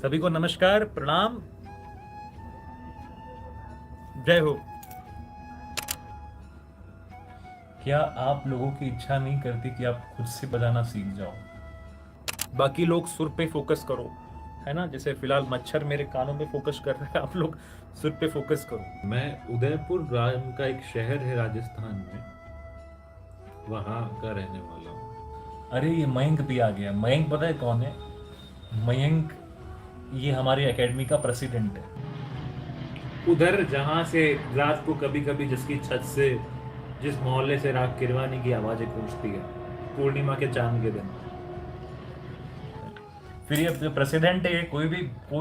सभी को नमस्कार, प्रणाम, जय हो। क्या आप लोगों की इच्छा नहीं करती कि आप खुद से बजाना सीख जाओ? बाकी लोग सुर पे फोकस करो, है ना। जैसे फिलहाल मच्छर मेरे कानों में फोकस कर रहा है, आप लोग सुर पे फोकस करो। मैं उदयपुर नाम का एक शहर है राजस्थान में, वहां का रहने वाला हूँ। अरे ये मयंक भी आ गया। मयंक पता है कौन है? मयंक ये हमारी एकेडमी का प्रेसिडेंट है। उधर जहां से रात को कभी कभी जिसकी छत से, जिस मोहल्ले से राग किरवानी की आवाजें गूंजती है पूर्णिमा के चांद के दिन। फिर ये जो प्रेसिडेंट है, ये कोई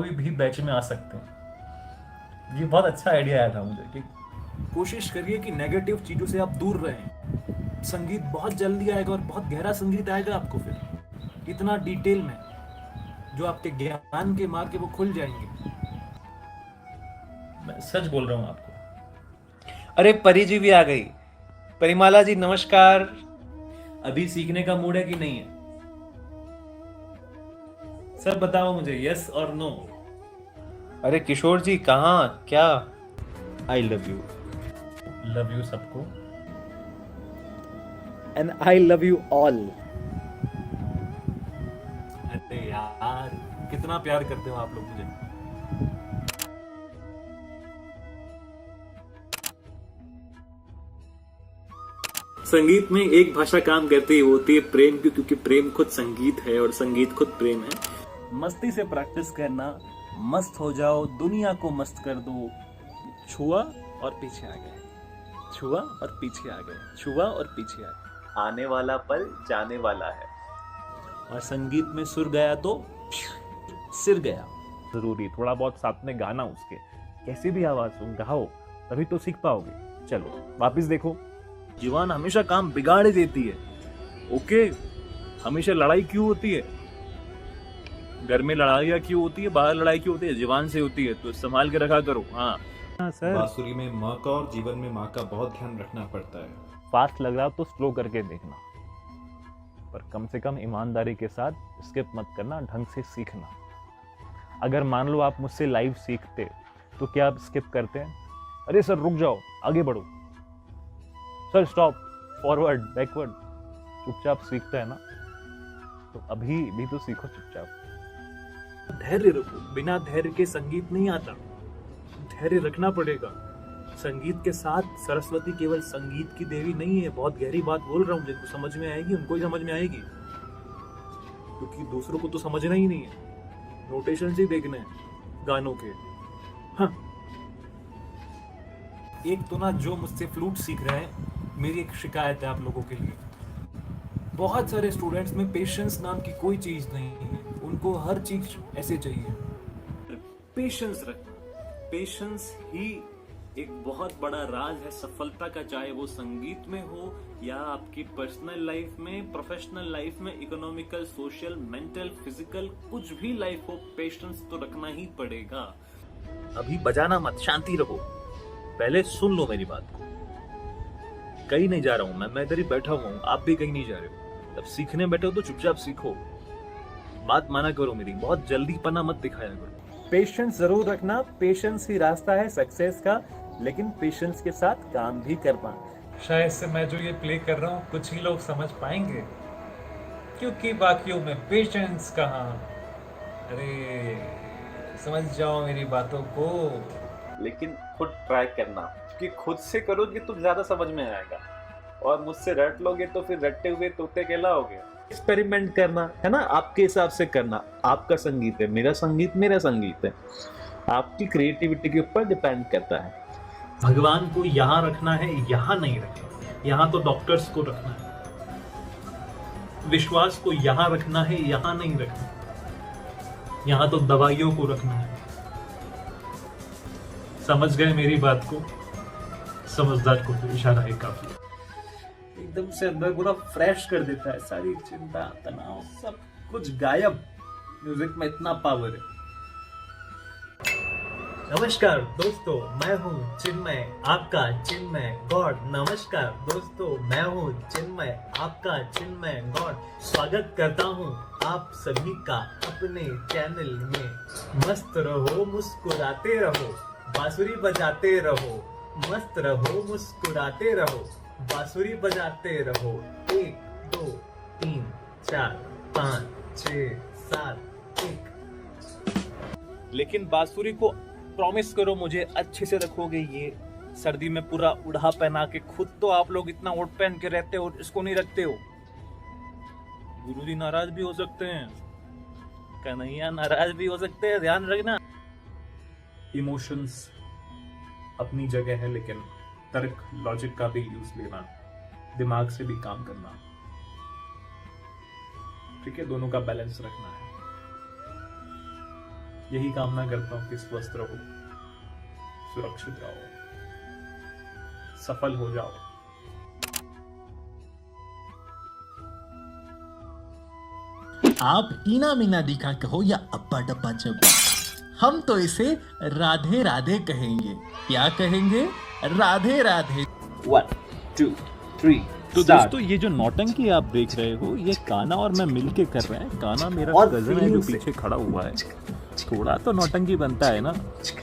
भी बैच में आ सकते हैं। ये बहुत अच्छा आइडिया आया था मुझे कि कोशिश करिए कि नेगेटिव चीजों से आप दूर रहें। संगीत बहुत जल्दी आएगा और बहुत गहरा संगीत आएगा आपको, फिर इतना डिटेल में जो आपके ज्ञान के मार्ग के वो खुल जाएंगे। मैं सच बोल रहा हूँ आपको। अरे परी जी भी आ गई। परिमाला जी नमस्कार। अभी सीखने का मूड है कि नहीं है? सब बताओ मुझे, यस और नो। अरे किशोर जी कहाँ क्या? I love you love you सबको। And I love you all. अरे यार, कितना प्यार करते हो आप लोग मुझे। संगीत में एक भाषा काम करती है, वो होती है प्रेम की, क्योंकि प्रेम खुद संगीत है और संगीत खुद प्रेम है। मस्ती से प्रैक्टिस करना, मस्त हो जाओ, दुनिया को मस्त कर दो। छुआ और पीछे आ गए, छुआ और पीछे आ गए, छुआ और पीछे आ गए। आने वाला पल जाने वाला है, और संगीत में सुर गया तो सिर गया। जरूरी थोड़ा बहुत साथ में गाना, उसके कैसी भी आवाज हो गाओ, तभी तो सीख पाओगे। चलो वापिस देखो। जीवान हमेशा काम बिगाड़ ही देती है। ओके, हमेशा लड़ाई क्यों होती है? घर में लड़ाइयाँ क्यों होती है? बाहर लड़ाई क्यों होती है? जीवान से होती है, तो संभाल के रखा करो। हाँ सर, बांसुरी में माँ का और जीवन में माँ का बहुत ध्यान रखना पड़ता है। फास्ट लग रहा हो तो स्लो करके देखना, पर कम से कम ईमानदारी के साथ स्किप मत करना, ढंग से सीखना। अगर मान लो आप मुझसे लाइव सीखते तो क्या आप स्किप करते हैं? अरे सर रुक जाओ, आगे बढ़ो, सर स्टॉप, फॉरवर्ड, बैकवर्ड। चुपचाप सीखता है ना, तो अभी भी तो सीखो चुपचाप। धैर्य रखो, बिना धैर्य के संगीत नहीं आता। धैर्य रखना पड़ेगा। संगीत के साथ सरस्वती केवल संगीत की देवी नहीं है। बहुत गहरी बात बोल रहा हूँ, जिनको समझ में आएगी उनको ही समझ में आएगी, क्योंकि दूसरों को तो समझना ही नहीं है, नोटेशन से ही देखना है गानों के। हाँ, एक तो ना जो मुझसे फ्लूट सीख रहे हैं, मेरी एक शिकायत है आप लोगों के लिए। बहुत सारे स्टूडेंट्स में पेशेंस नाम की कोई चीज नहीं है, उनको हर चीज ऐसे चाहिए। पेशेंस रखना, पेशेंस ही एक बहुत बड़ा राज है सफलता का, चाहे वो संगीत में हो या आपकी पर्सनल लाइफ में, प्रोफेशनल लाइफ में, इकोनॉमिकल, सोशल, मेंटल, फिजिकल, कुछ भी लाइफ हो, पेशेंस तो रखना ही पड़ेगा। अभी बजाना मत, शांति रहो, पहले सुन लो मेरी बात को। कहीं नहीं जा रहा हूं मैं इधर ही बैठा हुआ हूं, आप भी कहीं नहीं जा रहे हो। जब सीखने बैठे हो तो चुपचाप सीखो, बात माना करो मेरी, बहुत जल्दी पना मत दिखाया करो। पेशेंस जरूर रखना, पेशेंस ही रास्ता है सक्सेस का, लेकिन पेशेंस के साथ काम भी करना। शायद से मैं जो ये प्ले कर रहा हूँ कुछ ही लोग समझ पाएंगे, क्योंकि बाकियों में पेशेंस कहाँ। अरे समझ जाओ मेरी बातों को, लेकिन खुद ट्राई करना, क्योंकि खुद से करोगे तो ज्यादा समझ में आएगा, और मुझसे रट लोगे तो फिर रटते हुए तोते कहलाओगे। एक्सपेरिमेंट करना है ना, आपके हिसाब से करना। आपका संगीत है, मेरा संगीत मेरा संगीत है, आपकी क्रिएटिविटी के ऊपर डिपेंड करता है। भगवान को यहाँ रखना है, यहाँ नहीं रखना। यहाँ तो डॉक्टर्स को रखना है। विश्वास को यहाँ रखना है, यहाँ नहीं रखना। यहाँ तो दवाइयों को रखना है। समझ गए मेरी बात को? समझदार को तो इशारा है काफी। एकदम से अंदर पूरा फ्रेश कर देता है, सारी चिंता, तनाव, सब कुछ गायब। म्यूजिक में इतना पावर है। नमस्कार दोस्तों, मैं हूँ चिन्मय, आपका चिन्मय गॉड। नमस्कार दोस्तों, मैं हूँ चिन्मय, आपका चिन्मय गॉड। स्वागत करता हूँ आप सभी का अपने चैनल में। मस्त रहो, मुस्कुराते रहो, बांसुरी बजाते रहो। मस्त रहो, मुस्कुराते रहो, बांसुरी बजाते रहो। 1 2 3 4 5 6 7 1। लेकिन बांसुरी को प्रॉमिस करो मुझे अच्छे से रखोगे। ये सर्दी में पूरा उड़ा पहना के, खुद तो आप लोग इतना ओढ़ पहन के रहते हो, इसको नहीं रखते हो। गुरुजी नाराज भी हो सकते हैं, कन्हैया नाराज भी हो सकते हैं, ध्यान रखना। इमोशंस अपनी जगह है, लेकिन तर्क लॉजिक का भी यूज लेना, दिमाग से भी काम करना, ठीक है, दोनों का बैलेंस रखना है। यही कामना करता हूं कि स्वस्थ रहो, सुरक्षित रहो, सफल हो जाओ। आप इना मीना दिखा कहो या अब्बा डब्बा जब्बा, हम तो इसे राधे राधे कहेंगे। क्या कहेंगे? राधे राधे। 1 2 3 तो दोस्तों, ये जो नौटंकी आप देख रहे हो, ये काना और मैं मिलके कर रहे हैं। काना मेरा कजन है जो पीछे खड़ा हुआ है। थोड़ा तो नौटंकी बनता है ना,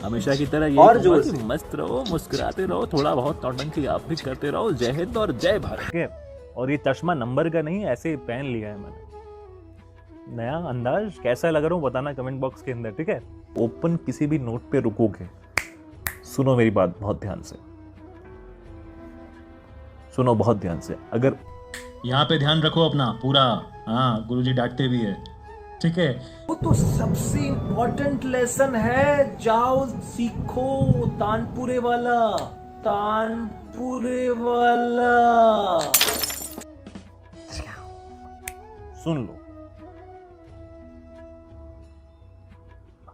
हमेशा की तरह। ये और जोर कि मस्त रहो, मुस्कुराते रहो, थोड़ा बहुत नौटंकी आप भी करते रहो। जय हिंद और जय भारत। और ये चश्मा नंबर का नहीं, ऐसे ही पहन लिया है मैंने। नया अंदाज कैसा लग रहा हूँ बताना कमेंट बॉक्स के अंदर, ठीक है। ओपन किसी भी नोट पे रुकोगे, सुनो मेरी बात बहुत ध्यान से, सुनो बहुत ध्यान से। अगर यहाँ पे ध्यान रखो अपना पूरा। हाँ, गुरुजी डांटते भी है, ठीक है। वो तो सबसे इम्पोर्टेंट लेसन है, जाओ सीखो तानपुरे वाला, तानपुरे वाला। सुन लो,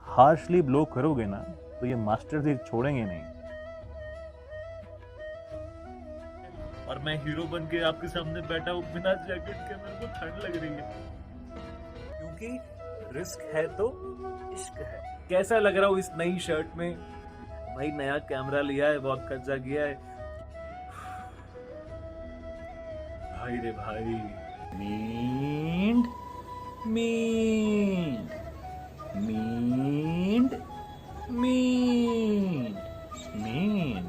हार्शली ब्लो करोगे ना तो ये मास्टर जी छोड़ेंगे नहीं। और मैं हीरो बन के आपके सामने बैठा हूँ बिना जैकेट के, मेरे को ठंड लग रही है। क्योंकि रिस्क है तो इश्क है। कैसा लग रहा हूँ इस नई शर्ट में? भाई नया कैमरा लिया है, बहुत खर्चा किया है भाई रे भाई। मींड मींड मींड मींड मींड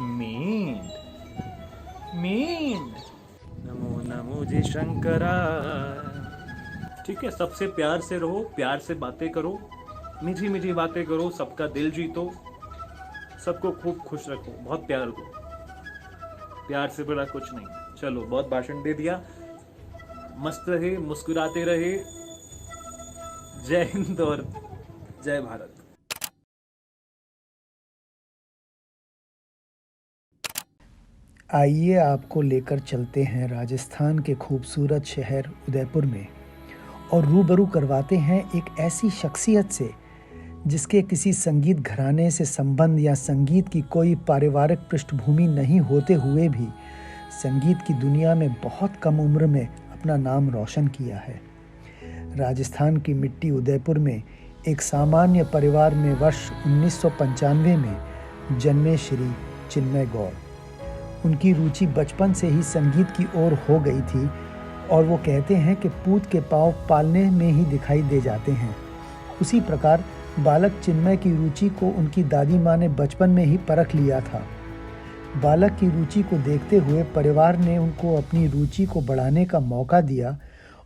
मींड मींड। नमो नमो जी शंकरा। ठीक है, सबसे प्यार से रहो, प्यार से बातें करो, मीठी मीठी बातें करो, सबका दिल जीतो, सबको खूब खुश रखो, बहुत प्यार दो। प्यार से बड़ा कुछ नहीं। चलो, बहुत भाषण दे दिया। मस्त रहे, मुस्कुराते रहे। जय हिंद और जय भारत। आइए आपको लेकर चलते हैं राजस्थान के खूबसूरत शहर उदयपुर में और रूबरू करवाते हैं एक ऐसी शख्सियत से जिसके किसी संगीत घराने से संबंध या संगीत की कोई पारिवारिक पृष्ठभूमि नहीं होते हुए भी संगीत की दुनिया में बहुत कम उम्र में अपना नाम रोशन किया है। राजस्थान की मिट्टी उदयपुर में एक सामान्य परिवार में वर्ष 1995 में जन्मे श्री चिन्मय गौड़। उनकी रुचि बचपन से ही संगीत की ओर हो गई थी और वो कहते हैं कि पूत के पाँव पालने में ही दिखाई दे जाते हैं। उसी प्रकार बालक चिन्मय की रुचि को उनकी दादी माँ ने बचपन में ही परख लिया था। बालक की रुचि को देखते हुए परिवार ने उनको अपनी रुचि को बढ़ाने का मौका दिया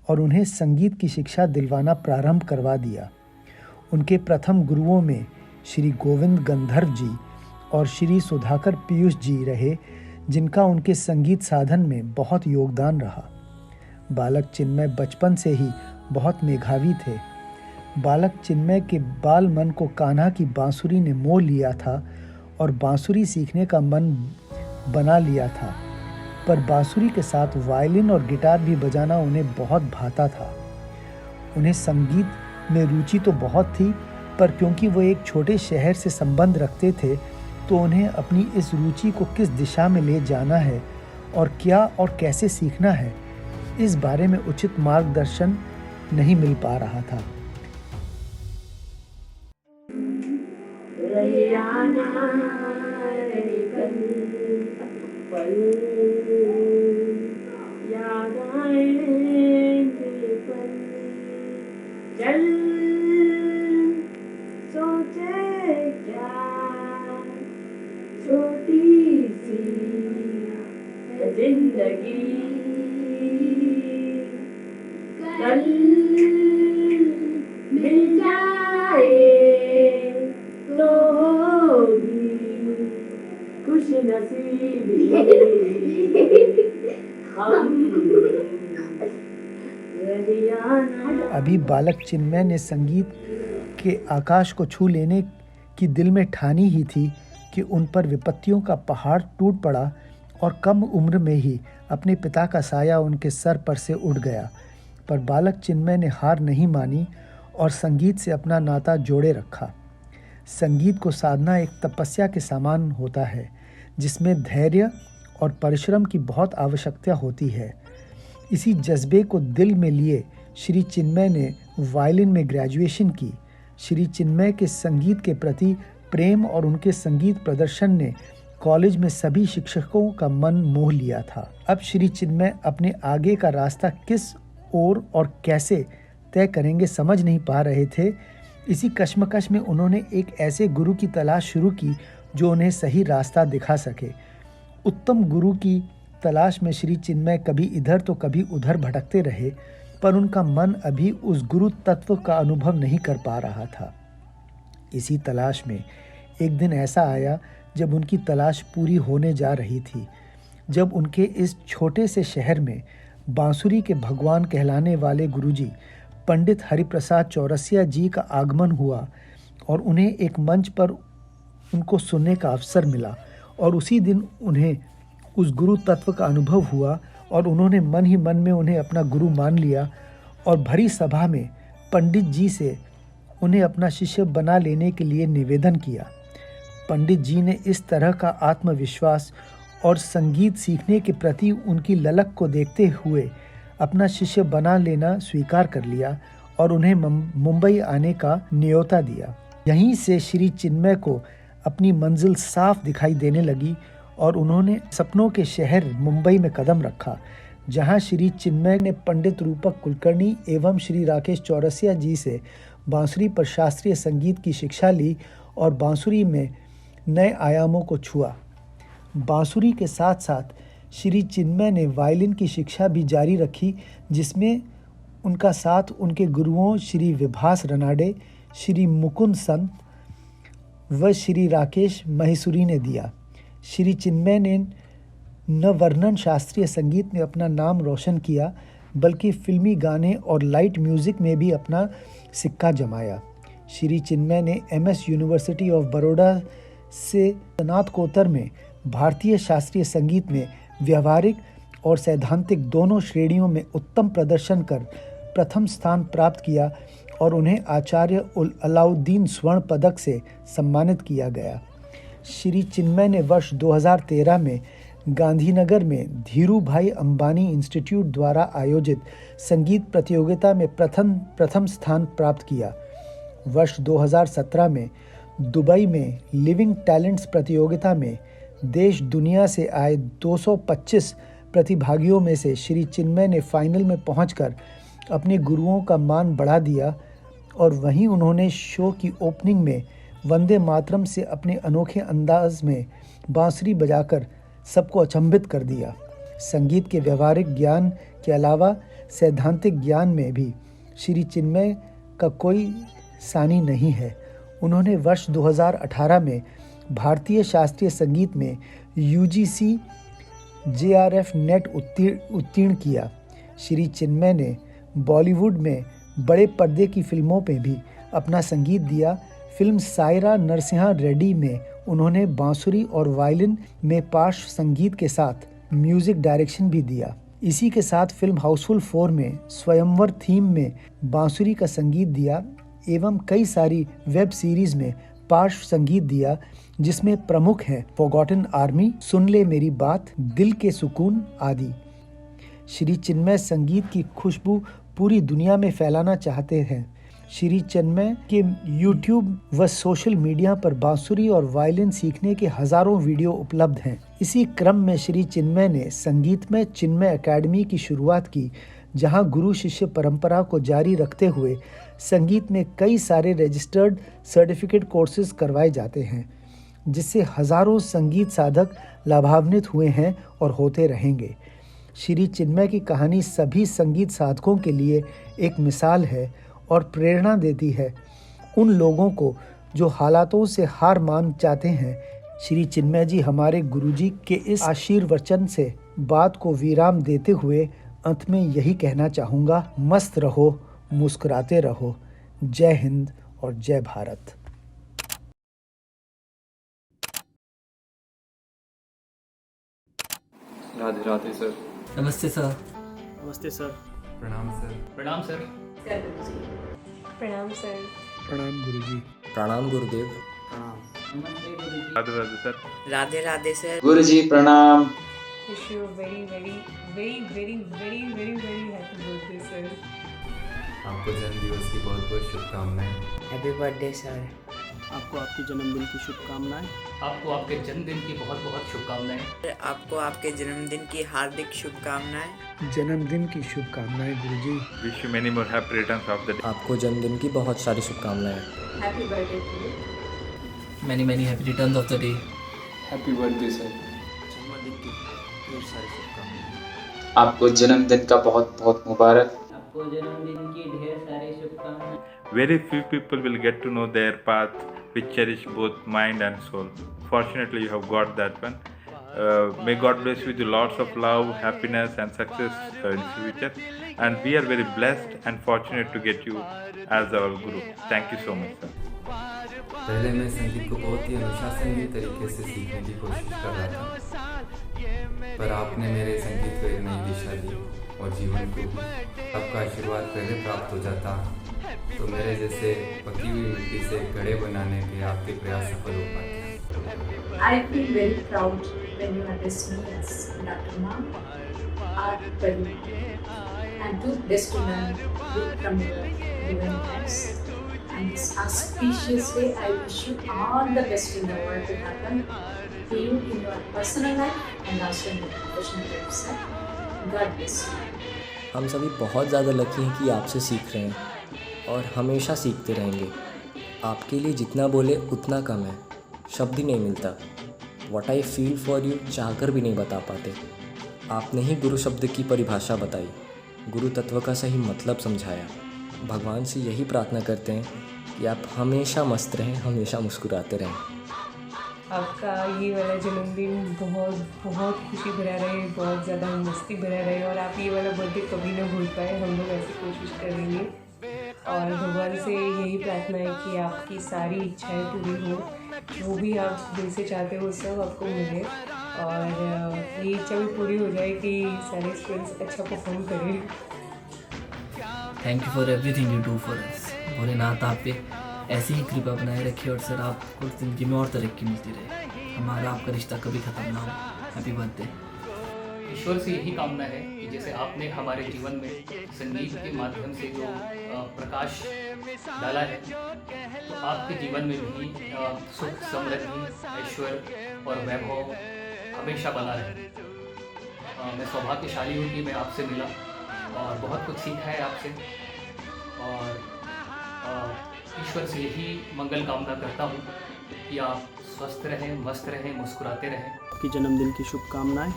और उन्हें संगीत की शिक्षा दिलवाना प्रारंभ करवा दिया। उनके प्रथम गुरुओं में श्री गोविंद गंधर्व जी और श्री सुधाकर पीयूष जी रहे, जिनका उनके संगीत साधन में बहुत योगदान रहा। बालक चिन्मय बचपन से ही बहुत मेधावी थे। बालक चिन्मय के बाल मन को कान्हा की बांसुरी ने मोह लिया था और बांसुरी सीखने का मन बना लिया था, पर बांसुरी के साथ वायलिन और गिटार भी बजाना उन्हें बहुत भाता था। उन्हें संगीत में रुचि तो बहुत थी, पर क्योंकि वो एक छोटे शहर से संबंध रखते थे तो उन्हें अपनी इस रुचि को किस दिशा में ले जाना है और क्या और कैसे सीखना है, इस बारे में उचित मार्गदर्शन नहीं मिल पा रहा था। रहे पल याद आएंगे पल चल सोचे क्या छोटी सी है जिंदगी कल मिल जाए तो होगी खुश नसीबी हम रहियाना। अभी बालक चिन्मय ने संगीत के आकाश को छू लेने की दिल में ठानी ही थी कि उन पर विपत्तियों का पहाड़ टूट पड़ा और कम उम्र में ही अपने पिता का साया उनके सर पर से उड़ गया। पर बालक चिन्मय ने हार नहीं मानी और संगीत से अपना नाता जोड़े रखा। संगीत को साधना एक तपस्या के समान होता है जिसमें धैर्य और परिश्रम की बहुत आवश्यकता होती है। इसी जज्बे को दिल में लिए श्री चिन्मय ने वायलिन में ग्रेजुएशन की। श्री चिन्मय के संगीत के प्रति प्रेम और उनके संगीत प्रदर्शन ने कॉलेज में सभी शिक्षकों का मन मोह लिया था। अब श्री चिन्मय अपने आगे का रास्ता किस ओर और कैसे तय करेंगे समझ नहीं पा रहे थे। इसी कश्मकश में उन्होंने एक ऐसे गुरु की तलाश शुरू की जो उन्हें सही रास्ता दिखा सके। उत्तम गुरु की तलाश में श्री चिन्मय कभी इधर तो कभी उधर भटकते रहे, पर उनका मन अभी उस गुरु तत्व का अनुभव नहीं कर पा रहा था। इसी तलाश में एक दिन ऐसा आया जब उनकी तलाश पूरी होने जा रही थी, जब उनके इस छोटे से शहर में बांसुरी के भगवान कहलाने वाले गुरुजी पंडित हरिप्रसाद चौरसिया जी का आगमन हुआ और उन्हें एक मंच पर उनको सुनने का अवसर मिला। और उसी दिन उन्हें उस गुरु तत्व का अनुभव हुआ और उन्होंने मन ही मन में उन्हें अपना गुरु मान लिया और भरी सभा में पंडित जी से उन्हें अपना शिष्य बना लेने के लिए निवेदन किया। पंडित जी ने इस तरह का आत्मविश्वास और संगीत सीखने के प्रति उनकी ललक को देखते हुए अपना शिष्य बना लेना स्वीकार कर लिया और उन्हें मुंबई आने का न्योता दिया। यहीं से श्री चिन्मय को अपनी मंजिल साफ दिखाई देने लगी और उन्होंने सपनों के शहर मुंबई में कदम रखा, जहां श्री चिन्मय ने पंडित रूपक कुलकर्णी एवं श्री राकेश चौरसिया जी से बांसुरी पर शास्त्रीय संगीत की शिक्षा ली और बांसुरी में नए आयामों को छुआ। बांसुरी के साथ साथ श्री चिन्मय ने वायलिन की शिक्षा भी जारी रखी, जिसमें उनका साथ उनके गुरुओं श्री विभास रनाडे, श्री मुकुंद संत व श्री राकेश महेश्वरी ने दिया। श्री चिन्मय ने न वर्णन शास्त्रीय संगीत में अपना नाम रोशन किया, बल्कि फिल्मी गाने और लाइट म्यूज़िक में भी अपना सिक्का जमाया। श्री चिन्मय ने MS यूनिवर्सिटी ऑफ बड़ौदा से स्नातकोत्तर में भारतीय शास्त्रीय संगीत में व्यवहारिक और सैद्धांतिक दोनों श्रेणियों में उत्तम प्रदर्शन कर प्रथम स्थान प्राप्त किया और उन्हें आचार्य अलाउद्दीन स्वर्ण पदक से सम्मानित किया गया। श्री चिन्मय ने वर्ष 2013 में गांधीनगर में धीरू भाई अंबानी इंस्टीट्यूट द्वारा आयोजित संगीत प्रतियोगिता में प्रथम स्थान प्राप्त किया। वर्ष 2017 में दुबई में लिविंग टैलेंट्स प्रतियोगिता में देश दुनिया से आए 225 प्रतिभागियों में से श्री चिन्मय ने फाइनल में पहुंचकर अपने गुरुओं का मान बढ़ा दिया और वहीं उन्होंने शो की ओपनिंग में वंदे मातरम से अपने अनोखे अंदाज में बांसुरी बजाकर सबको अचंभित कर दिया। संगीत के व्यवहारिक ज्ञान के अलावा सैद्धांतिक ज्ञान में भी श्री चिन्मय का कोई सानी नहीं है। उन्होंने वर्ष 2018 में भारतीय शास्त्रीय संगीत में UGC JRF नेट उत्तीर्ण किया। श्री चिन्मय ने बॉलीवुड में बड़े पर्दे की फिल्मों में भी अपना संगीत दिया। फिल्म सायरा नरसिम्हा रेड्डी में उन्होंने बांसुरी और वायलिन में पार्श्व संगीत के साथ म्यूजिक डायरेक्शन भी दिया। इसी के साथ फिल्म हाउसफुल 4 में स्वयंवर थीम में बांसुरी का संगीत दिया एवं कई सारी वेब सीरीज में पार्श्व संगीत दिया, जिसमें प्रमुख हैं फॉरगॉटन आर्मी, सुन ले मेरी बात, दिल के सुकून आदि। श्री चिन्मय संगीत की खुशबू पूरी दुनिया में फैलाना चाहते हैं। श्री चिन्मय के YouTube व सोशल मीडिया पर बांसुरी और वायलिन सीखने के हजारों वीडियो उपलब्ध हैं। इसी क्रम में श्री चिन्मय ने संगीत में चिन्मय एकेडमी की शुरुआत की, जहां गुरु शिष्य परंपरा को जारी रखते हुए संगीत में कई सारे रजिस्टर्ड सर्टिफिकेट कोर्सेज करवाए जाते हैं, जिससे हजारों संगीत साधक लाभान्वित हुए हैं और होते रहेंगे। श्री चिन्मय की कहानी सभी संगीत साधकों के लिए एक मिसाल है और प्रेरणा देती है उन लोगों को जो हालातों से हार मान जाते हैं। श्री चिन्मय जी हमारे गुरुजी के इस आशीर्वचन से बात को विराम देते हुए अंत में यही कहना चाहूँगा, मस्त रहो, मुस्कुराते रहो। जय हिंद और जय भारत। राधे राधे सर। नमस्ते सर। नमस्ते सर। प्रणाम सर। प्रणाम सर। प्रणाम सर। प्रणाम गुरुजी। प्रणाम गुरुदेव। राधे राधे सर। राधे राधे सर। गुरुजी प्रणाम। Wish you a very happy birthday sir. आपको जन्मदिवस की बहुत बहुत शुभकामनाएं। Happy birthday sir. आपको आपके जन्मदिन की शुभकामनाएं। आपको आपके जन्मदिन की बहुत बहुत शुभकामनाएं। आपको आपके जन्मदिन की हार्दिक शुभकामनाएं। जन्मदिन की शुभकामनाएं गुरुजी। Wish you many more happy returns of the day. आपको जन्मदिन की बहुत सारी शुभकामनाएं। Happy birthday to you. Many happy returns of the day. Happy birthday sir. जन्मदिन की ढेर सारी शुभकामनाएं। आपको जन्मदिन का बहुत बहुत मुबारक। आपको जन्मदिन की ढेर सारी शुभकामनाएं। Very few people will get to know their path which cherish both mind and soul. Fortunately, you have got that one. May God bless you with lots of love, happiness and success in the future. And we are very blessed and fortunate to get you as our Guru. Thank you so much, sir. पहले मैं संगीत को बहुत ही अनुशासनीय तरीके से सीखने की कोशिश कर रहा था, पर आपने मेरे संगीत को एक नई दिशा दी और जीवन को भी आपका आशीर्वाद पहले प्राप्त हो जाता तो मेरे जैसे पकी हुई मिट्टी से घड़े बनाने के आपके प्रयास सफल हो पाते। I feel very proud when you address me as Dr. Ma, Art Pali, and too blessed to learn from your divine hands. And this auspicious way, I wish you all the best in the world to happen to you in your personal life and also in your professional life, sir. God bless you. हम सभी बहुत ज़्यादा lucky हैं कि आपसे सीख रहे हैं और हमेशा सीखते रहेंगे। आपके लिए जितना बोले उतना कम है, शब्द ही नहीं मिलता। What I feel for you चाहकर भी नहीं बता पाते। आपने ही गुरु शब्द की परिभाषा बताई, गुरु तत्व का सही मतलब समझाया। भगवान से यही प्रार्थना करते हैं कि आप हमेशा मस्त रहें, हमेशा मुस्कुराते रहें। आपका ये वाला जन्मदिन बहुत बहुत खुशी भरा रहे, बहुत ज़्यादा मस्ती भरा रहे और आप ये वाला बर्थडे कभी ना भूल पाए। हम लोग ऐसी कोशिश करेंगे और भगवान से यही प्रार्थना है कि आपकी सारी इच्छाएं पूरी हो, जो भी आप दिल से चाहते हो सब आपको मिले और ये इच्छा भी पूरी हो जाए कि सारे स्टूडेंट्स अच्छा परफॉर्म करें। Thank you for everything you do for us. Bholenath आप पे ऐसी ही कृपा बनाए रखिए और सर आपको ज़िंदगी में और तरक्की मिलती रहे, हमारा आपका रिश्ता कभी ख़त्म ना हो। Happy birthday. ईश्वर से यही कामना है कि जैसे आपने हमारे जीवन में संगीत के माध्यम से जो प्रकाश डाला है, तो आपके जीवन में भी सुख, समृद्धि, ऐश्वर्य और वैभव हमेशा बना रहे। मैं सौभाग्यशाली हूँ कि मैं आपसे मिला और बहुत कुछ सीखा है आपसे और ईश्वर से यही मंगल कामना करता हूँ कि आप स्वस्थ रहें, मस्त रहें, मुस्कुराते रहें। आपकी जन्मदिन की शुभकामनाएं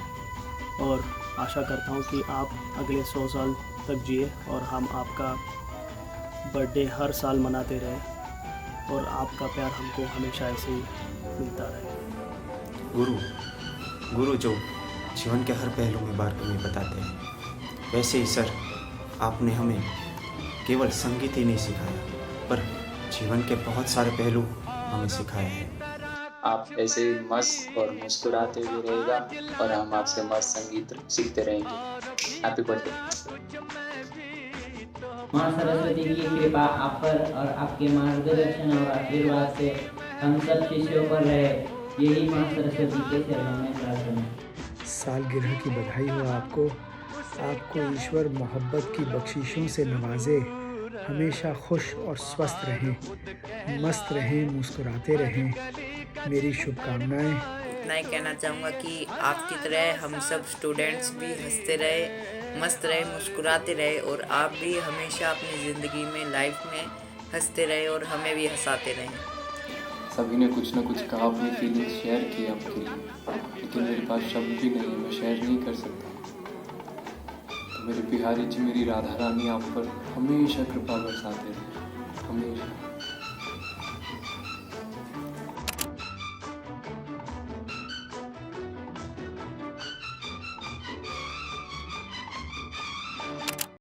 और आशा करता हूँ कि आप अगले 100 साल तक जिए और हम आपका बर्थडे हर साल मनाते रहें और आपका प्यार हमको हमेशा ऐसे ही मिलता रहे। गुरु जो जीवन के हर पहलू में बारकनी बताते हैं, वैसे ही सर आपने हमें केवल संगीत ही नहीं सिखाया पर जीवन के बहुत सारे पहलू हमें सिखाए हैं। आप ऐसे ही मस्त और मुस्कुराते हुए रहेगा और हम आपसे मस्त संगीत सीखते रहेंगे। Happy birthday. माँ सरस्वती की कृपा आप पर और आपके मार्गदर्शन और आशीर्वाद से हम सब शिष्यों पर रहे, यही माँ सरस्वती के चरणों में प्रार्थना। सालगिरह की बधाई हो आपको। आपको ईश्वर मोहब्बत की बख्शिशों से नवाजे, हमेशा खुश और स्वस्थ रहें, मस्त रहें, मुस्कुराते रहें। मेरी शुभकामनाएं। इतना ही कहना चाहूँगा कि आपकी तरह हम सब स्टूडेंट्स भी हंसते रहे, मस्त रहे, मुस्कुराते रहे और आप भी हमेशा अपनी ज़िंदगी में, लाइफ में हंसते रहे और हमें भी हंसाते रहें। सभी ने कुछ ना कुछ कहा, अपनी फीलिंग्स शेयर की आपके लिए, लेकिन मेरे पास शब्द भी नहीं है, मैं शेयर नहीं कर सकता। तो मेरे बिहारी जी, मेरी राधा रानी आप पर हमेशा कृपा बरसाते रहे, हमेशा।